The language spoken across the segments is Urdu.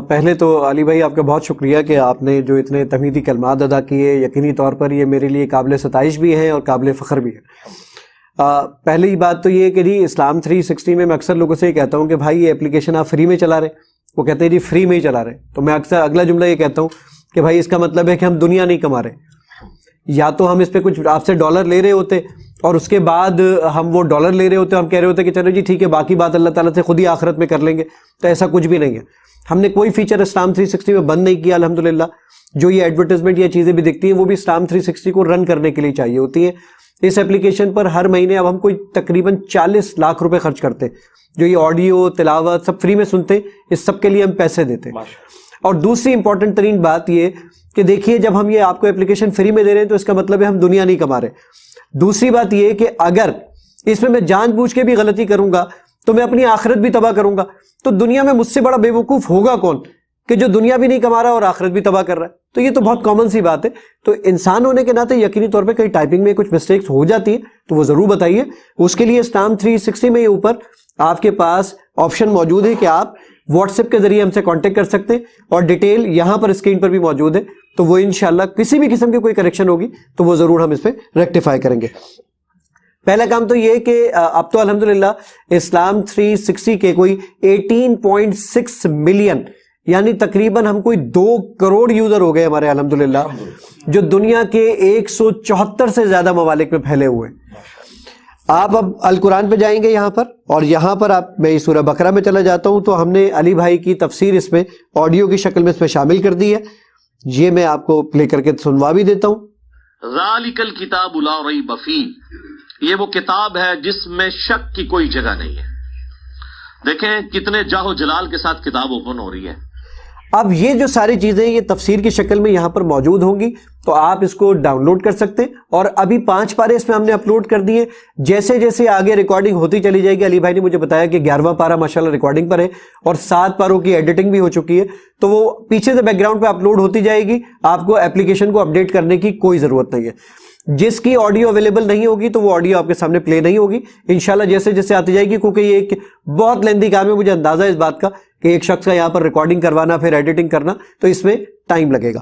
پہلے تو علی بھائی آپ کا بہت شکریہ کہ آپ نے جو اتنے تمہیدی کلمات ادا کیے، یقینی طور پر یہ میرے لیے قابل ستائش بھی ہیں اور قابل فخر بھی ہیں۔ پہلی بات تو یہ کہ جی اسلام 360 میں اکثر لوگوں سے یہ کہتا ہوں کہ بھائی یہ اپلیکیشن آپ فری میں چلا رہے، وہ کہتے ہیں جی فری میں ہی چلا رہے، تو میں اکثر اگلا جملہ یہ کہتا ہوں کہ بھائی اس کا مطلب ہے کہ ہم دنیا نہیں کما رہے، یا تو ہم اس پہ کچھ آپ سے ڈالر لے رہے ہوتے اور اس کے بعد ہم وہ ڈالر لے رہے ہوتے اور ہم کہہ رہے ہوتے کہ چلو جی ٹھیک ہے باقی بات اللہ تعالیٰ سے خود ہی آخرت میں کر لیں گے، تو ایسا کچھ بھی نہیں ہے۔ ہم نے کوئی فیچر اسلام 360 میں بند نہیں کیا الحمدللہ۔ جو یہ ایڈورٹائزمنٹ یا چیزیں بھی دکھتی ہیں وہ بھی اسلام 360 کو رن کرنے کے لیے چاہیے ہوتی ہیں۔ اس اپلیکیشن پر ہر مہینے اب ہم کوئی تقریباً 40 لاکھ روپے خرچ کرتے ہیں، جو یہ آڈیو تلاوت سب فری میں سنتے ہیں، اس سب کے لیے ہم پیسے دیتے ہیں۔ اور دوسری امپورٹنٹ ترین بات یہ کہ دیکھیے جب ہم یہ آپ کو اپلیکیشن فری میں دے رہے ہیں تو اس کا مطلب ہے ہم دنیا نہیں کما رہے۔ دوسری بات یہ کہ اگر اس میں جان بوجھ کے بھی غلطی کروں گا تو میں اپنی آخرت بھی تباہ کروں گا، تو دنیا میں مجھ سے بڑا بے وقوف ہوگا کون کہ جو دنیا بھی نہیں کما رہا اور آخرت بھی تباہ کر رہا ہے؟ تو یہ تو بہت کامن سی بات ہے۔ تو انسان ہونے کے ناطے یقینی طور پہ کئی ٹائپنگ میں کچھ مسٹیکس ہو جاتی ہیں تو وہ ضرور بتائیے۔ اس کے لیے اسلام 360 میں اوپر آپ کے پاس آپشن موجود ہے کہ آپ واٹس ایپ کے ذریعے ہم سے کانٹیکٹ کر سکتے ہیں، اور ڈیٹیل یہاں پر اسکرین پر بھی موجود ہے، تو وہ انشاءاللہ کسی بھی قسم کی کوئی کریکشن ہوگی تو وہ ضرور ہم اس پہ ریکٹیفائی کریں گے۔ پہلا کام تو یہ کہ اب تو الحمدللہ اسلام 360 کے کوئی 18.6 ملین یعنی تقریباً ہم کوئی 2 کروڑ یوزر ہو گئے ہمارے الحمدللہ، جو دنیا کے 174 سے زیادہ ممالک میں پھیلے ہوئے ہیں۔ آپ اب القرآن پہ جائیں گے یہاں پر، اور یہاں پر آپ میں سورہ بقرہ میں چلا جاتا ہوں تو ہم نے علی بھائی کی تفسیر اس میں آڈیو کی شکل میں اس میں شامل کر دی ہے، یہ میں آپ کو پلے کر کے سنوا بھی دیتا ہوں۔ ذالک الکتاب لا ریب فیہ، یہ وہ کتاب ہے جس میں شک کی کوئی جگہ نہیں ہے۔ دیکھیں کتنے جاہ و جلال کے ساتھ کتاب اوپن ہو رہی ہے۔ اب یہ جو ساری چیزیں یہ تفسیر کی شکل میں یہاں پر موجود ہوں گی تو آپ اس کو ڈاؤن لوڈ کر سکتے ہیں، اور ابھی 5 پارے اس میں ہم نے اپلوڈ کر دیے۔ جیسے جیسے آگے ریکارڈنگ ہوتی چلی جائے گی، علی بھائی نے مجھے بتایا کہ 11واں پارا ماشاءاللہ ریکارڈنگ پر ہے اور 7 پاروں کی ایڈیٹنگ بھی ہو چکی ہے، تو وہ پیچھے سے بیک گراؤنڈ پہ اپلوڈ ہوتی جائے گی۔ آپ کو اپلیکیشن کو اپڈیٹ کرنے کی کوئی ضرورت نہیں ہے۔ جس کی آڈیو اویلیبل نہیں ہوگی تو وہ آڈیو آپ کے سامنے پلے نہیں ہوگی انشاءاللہ جیسے جیسے آتی جائے گی، کیونکہ یہ ایک بہت لیندی کام ہے، مجھے اندازہ ہے اس بات کا کہ ایک شخص کا یہاں پر ریکارڈنگ کروانا پھر ایڈیٹنگ کرنا تو اس میں ٹائم لگے گا۔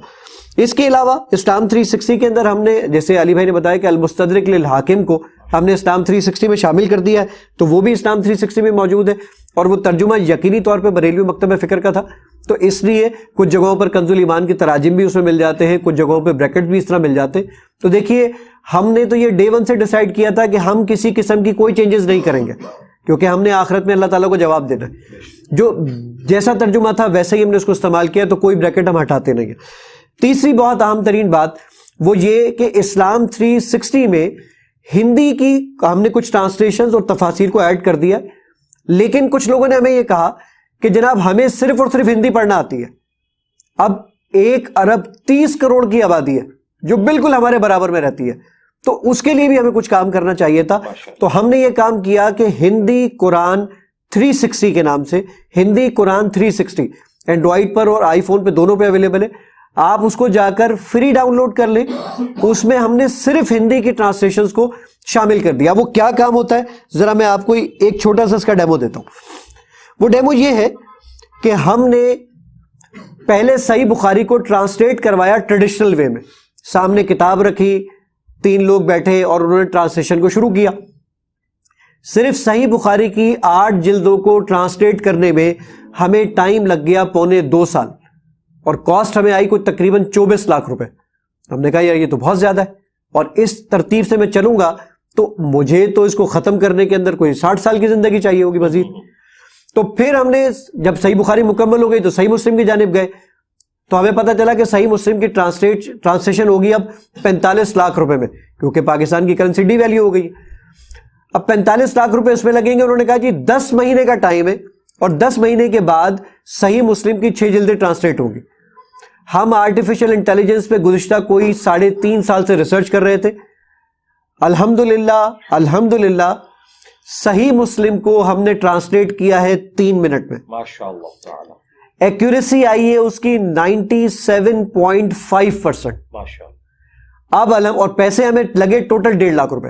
اس کے علاوہ اسلام 360 کے اندر ہم نے جیسے علی بھائی نے بتایا کہ المستدرک للحاکم کو ہم نے اسلام 360 میں شامل کر دیا ہے، تو وہ بھی اسلام 360 میں موجود ہے، اور وہ ترجمہ یقینی طور پہ بریلوی مکتب فکر کا تھا، تو اس لیے کچھ جگہوں پر کنز الایمان کے تراجم بھی اس میں مل جاتے ہیں، کچھ جگہوں پہ بریکٹ بھی اس طرح مل جاتے ہیں۔ تو دیکھیے ہم نے تو یہ ڈے 1 سے ڈیسائیڈ کیا تھا کہ ہم کسی قسم کی کوئی چینجز نہیں کریں گے، کیونکہ ہم نے آخرت میں اللہ تعالیٰ کو جواب دینا ہے۔ جو جیسا ترجمہ تھا ویسے ہی ہم نے اس کو استعمال کیا، تو کوئی بریکٹ ہم ہٹاتے نہیں ہیں۔ تیسری بہت اہم ترین بات وہ یہ کہ اسلام 360 میں ہندی کی ہم نے کچھ ٹرانسلیشنز اور تفاسیر کو ایڈ کر دیا، لیکن کچھ لوگوں نے ہمیں یہ کہا کہ جناب ہمیں صرف اور صرف ہندی پڑھنا آتی ہے۔ اب 1 ارب 30 کروڑ کی آبادی ہے جو بالکل ہمارے برابر میں رہتی ہے، تو اس کے لیے بھی ہمیں کچھ کام کرنا چاہیے تھا، تو ہم نے یہ کام کیا کہ ہندی قرآن 360 کے نام سے، ہندی قرآن 360 اینڈرائڈ پر اور آئی فون پہ دونوں پہ اویلیبل ہے، آپ اس کو جا کر فری ڈاؤن لوڈ کر لیں۔ اس میں ہم نے صرف ہندی کی ٹرانسلیشنز کو شامل کر دیا۔ وہ کیا کام ہوتا ہے ذرا میں آپ کو ایک چھوٹا سا اس کا ڈیمو دیتا ہوں۔ وہ ڈیمو یہ ہے کہ ہم نے پہلے صحیح بخاری کو ٹرانسلیٹ کروایا ٹریڈیشنل وے میں، سامنے کتاب رکھی، 3 لوگ بیٹھے اور انہوں نے ٹرانسلیشن کو شروع کیا۔ صرف صحیح بخاری کی 8 جلدوں کو ٹرانسلیٹ کرنے میں ہمیں ٹائم لگ گیا 2.25 سال، اور کاسٹ ہمیں آئی کوئی تقریباً 24 لاکھ روپے۔ ہم نے کہا یار یہ تو بہت زیادہ ہے، اور اس ترتیب سے میں چلوں گا تو مجھے تو اس کو ختم کرنے کے اندر کوئی 60 سال کی زندگی چاہیے ہوگی مزید۔ تو پھر ہم نے جب صحیح بخاری مکمل ہو گئی تو صحیح مسلم کی جانب گئے، تو ہمیں پتہ چلا کہ صحیح مسلم کی ٹرانسلیشن ہوگی اب 45 لاکھ روپے میں، کیونکہ پاکستان کی کرنسی ڈی ویلیو ہو گئی۔ اب 45 لاکھ روپے اس میں لگیں گے۔ انہوں نے کہا جی 10 مہینے کا ٹائم ہے، اور 10 مہینے کے بعد صحیح مسلم کی 6 جلدیں ٹرانسلیٹ ہوں گی۔ ہم آرٹیفیشل انٹیلیجنس پہ گزشتہ کوئی 3.5 سال سے ریسرچ کر رہے تھے۔ الحمدللہ صحیح مسلم کو ہم نے ٹرانسلیٹ کیا ہے 3 منٹ میں، ماشاءاللہ تعالی۔ ایکیوریسی آئی ہے اس کی 97.5%۔ ماشاءاللہ۔ اب اور پیسے ہمیں لگے ٹوٹل 1.5 لاکھ روپے،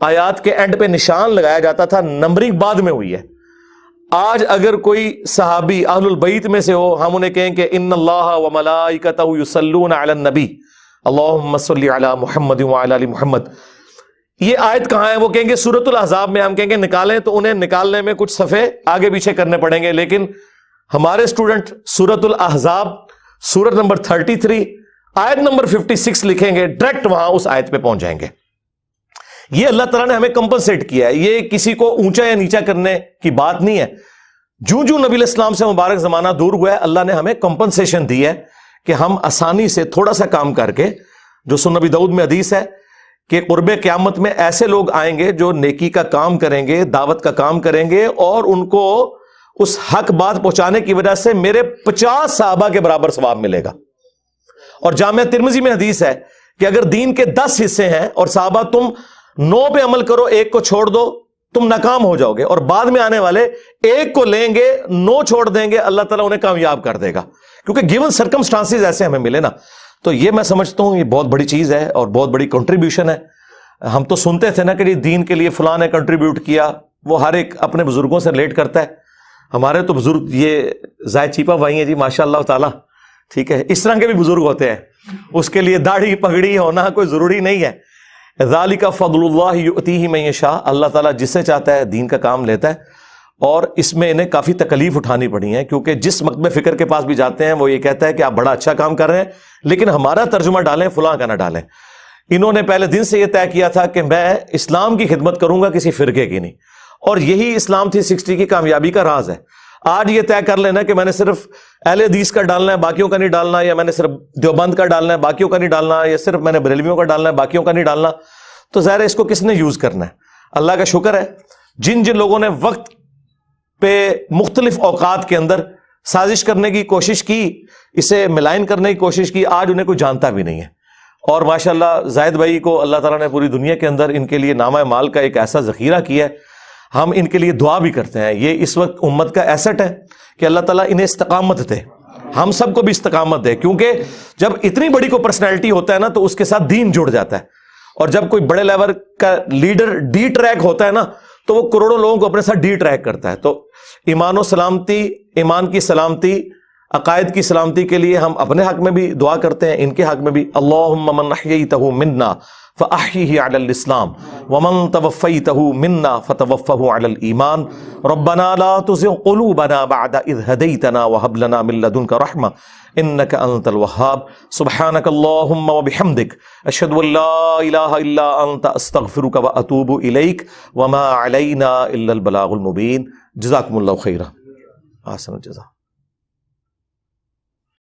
آیات کے اینڈ پہ نشان لگایا جاتا تھا، نمبرنگ بعد میں ہوئی ہے. آج اگر کوئی صحابی اہل البیت میں سے ہو، ہم انہیں کہیں کہ ان اللہ و ملائکتہ یصلون علی النبی اللہم صلی علی محمد وعلی آل محمد، یہ آیت کہاں ہے؟ وہ کہیں گے سورۃ الاحزاب میں. ہم کہیں گے نکالیں، تو انہیں نکالنے میں کچھ صفحے آگے پیچھے کرنے پڑیں گے. لیکن ہمارے اسٹوڈنٹ سورۃ الاحزاب سورت نمبر 33 آیت نمبر 56 لکھیں گے، ڈائریکٹ وہاں اس آیت پہ پہنچ جائیں گے. یہ اللہ تعالیٰ نے ہمیں کمپنسیٹ کیا ہے، یہ کسی کو اونچا یا نیچا کرنے کی بات نہیں ہے. جو نبی علیہ السلام سے مبارک زمانہ دور ہوا ہے، اللہ نے ہمیں کمپنسیشن دی ہے کہ ہم آسانی سے تھوڑا سا کام کر کے، جو سنن نبی داؤد میں حدیث ہے کہ قرب قیامت میں ایسے لوگ آئیں گے جو نیکی کا کام کریں گے، دعوت کا کام کریں گے، اور ان کو اس حق بات پہنچانے کی وجہ سے میرے 50 صحابہ کے برابر ثواب ملے گا. اور جامعہ ترمذی میں حدیث ہے کہ اگر دین کے 10 حصے ہیں اور صحابہ تم 9 پہ عمل کرو، ایک کو چھوڑ دو، تم ناکام ہو جاؤ گے. اور بعد میں آنے والے ایک کو لیں گے، 9 چھوڑ دیں گے، اللہ تعالیٰ انہیں کامیاب کر دے گا، کیونکہ گیون سرکمسٹانسز ایسے ہمیں ملے نا. تو یہ میں سمجھتا ہوں یہ بہت بڑی چیز ہے اور بہت بڑی کنٹریبیوشن ہے. ہم تو سنتے تھے نا کہ دین کے لیے فلاں نے کنٹریبیوٹ کیا، وہ ہر ایک اپنے بزرگوں سے ریلیٹ کرتا ہے. ہمارے تو بزرگ یہ زائد چیپا بھائی ہیں جی، ماشاء اللہ تعالیٰ، ٹھیک ہے، اس طرح کے بھی بزرگ ہوتے ہیں. اس کے لیے داڑھی پگڑی ہونا کوئی ضروری نہیں ہے. ذالک فضل اللہ یؤتیہ من یشاء، اللہ تعالیٰ جس سے چاہتا ہے دین کا کام لیتا ہے. اور اس میں انہیں کافی تکلیف اٹھانی پڑی ہے، کیونکہ جس مکتب فکر کے پاس بھی جاتے ہیں وہ یہ کہتا ہے کہ آپ بڑا اچھا کام کر رہے ہیں، لیکن ہمارا ترجمہ ڈالیں، فلاں کا نہ ڈالیں. انہوں نے پہلے دن سے یہ طے کیا تھا کہ میں اسلام کی خدمت کروں گا، کسی فرقے کی نہیں. اور یہی اسلام 360 کی کامیابی کا راز ہے. آج یہ طے کر لینا کہ میں نے صرف اہل حدیث کا ڈالنا ہے، باقیوں کا نہیں ڈالنا، یا میں نے صرف دیوبند کا ڈالنا ہے، باقیوں کا نہیں ڈالنا، یا صرف میں نے بریلویوں کا ڈالنا ہے، باقیوں کا نہیں ڈالنا، تو ظاہر ہے اس کو کس نے یوز کرنا ہے؟ اللہ کا شکر ہے جن لوگوں نے وقت پہ مختلف اوقات کے اندر سازش کرنے کی کوشش کی، اسے ملائن کرنے کی کوشش کی، آج انہیں کوئی جانتا بھی نہیں ہے. اور ماشاءاللہ زاہد بھائی کو اللہ تعالیٰ نے پوری دنیا کے اندر ان کے لیے نامہ مال کا ایک ایسا ذخیرہ کیا ہے. ہم ان کے لیے دعا بھی کرتے ہیں. یہ اس وقت امت کا ایسٹ ہے کہ اللہ تعالیٰ انہیں استقامت دے، ہم سب کو بھی استقامت دے. کیونکہ جب اتنی بڑی کوئی پرسنالٹی ہوتا ہے نا تو اس کے ساتھ دین جڑ جاتا ہے. اور جب کوئی بڑے لیول کا لیڈر ڈی ٹریک ہوتا ہے نا تو وہ کروڑوں لوگوں کو اپنے ساتھ ڈی ٹریک کرتا ہے. تو ایمان و سلامتی، ایمان کی سلامتی، عقائد کی سلامتی کے لیے ہم اپنے حق میں بھی دعا کرتے ہیں، ان کے حق میں بھی. اللہم من احییتہ منا فاحیہ علی الاسلام ومن توفیتہ منا فتوفہ علی الایمان. ربنا لا تزغ قلوبنا بعد اذ ہدیتنا وہب لنا من لدنک رحمہ انک انت الوہاب. سبحانک اللہم وبحمدک اشہد ان لا الہ الا انت استغفرک واتوب الیک وما علینا الا البلاغ المبین. جزاکم اللہ خیرا. احسن الجزاء.